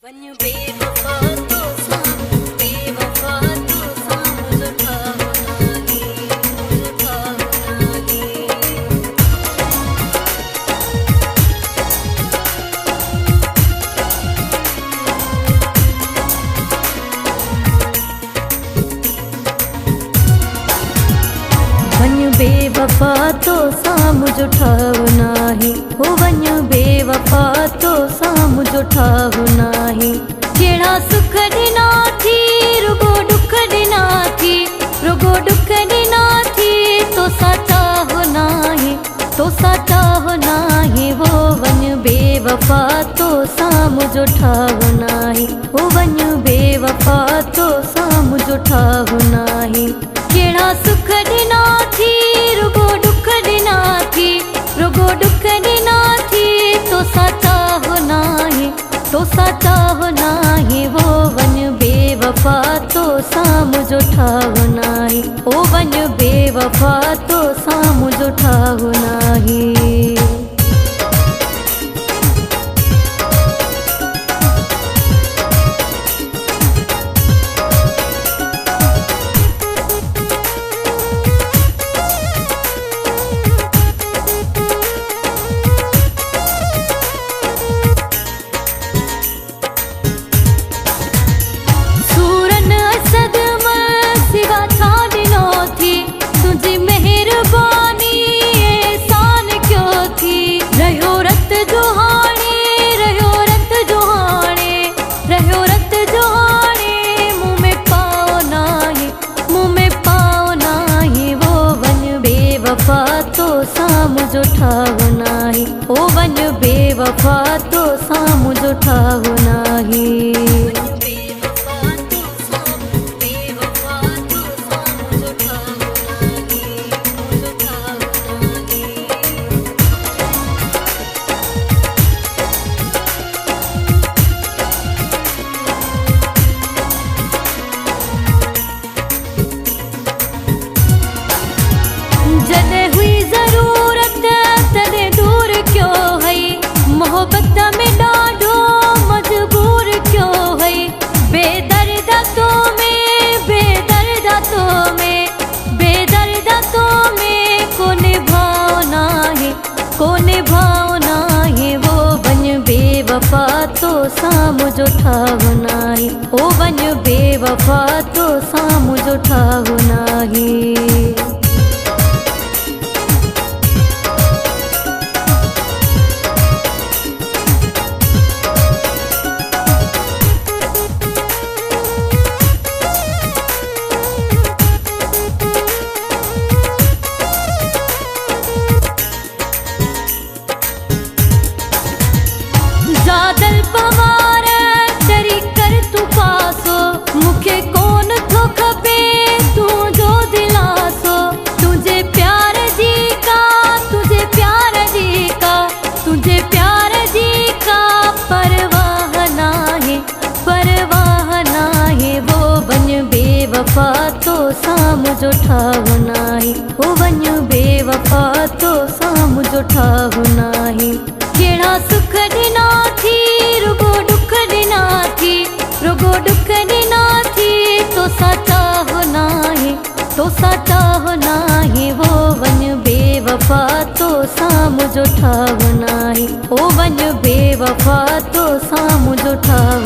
वञ बेवफा तो साम्हूं बेवफा तो साम्हूं जो ठाहो नाहे वञ बेवफा तो साम्हूं जो ठाहो नाहे हो वञ बेवफा तो साम्हूं जो ठाहो नाहे कहिड़ा सुख ॾिना थी रुगो दुख ॾिना थी रुगो दुख ॾिना थी तोसां चाहो नाहे तोसां चाहो नाहे वो वञ बेवफा तो साम्हूं जो ठाहो नाहे हो वञ बेवफा तो साम्हूं जो ठाहो नाहे कहिड़ा सुख ॾिना थी रुगो दुख ॾिना थी रुगो दुख ॾिना थी तोसां चाहो नाहे तोसां चाहो नाहे वो वञ बेवफा तो साम्हूं जो ठाहो नाहे ओ वञ बेवफा तो साम्हूं जो ठाहो नाहे साम्हूं जो ठाहो नाहे ओ वञ बेवफा तो साम्हूं जो ठाहो नाहे जॾहिं हुई ज़रूरत तॾहिं दूर क्यों हई मोहब्बत में ॾाढो मजबूर क्यों हई बेदर्दा तो में बेदर्दा तो में बेदर्दा तो में कोने भाव नाहे वो वञ बेवफा तो साम्हूं जो ठाहो नाहे ओ वञ बेवफा तो साम्हूं जो ठाहो नाहे जादल पवार डरी कर तू पासो मूंखे कोन थो खपे तूं जो दिलासो तुंहिंजे प्यार जी का तुंहिंजे प्यार जी का तुंहिंजे प्यार जी का परवाह नाहे वो वञ बेवफा तो साम्हूं जो ठाहो नाहे हो वञ बेवफा तो साम्हूं जो ठाहो नाहे कहिड़ा सुख ॾिना थी रुगो दुख ॾिना थी रुगो दुख ॾिना थी तोसां चाहो नाहे वो वञ बेवफा तो साम्हूं जो ठाहो नाहे ओ वञ बेवफा तो साम्हूं जो ठाहो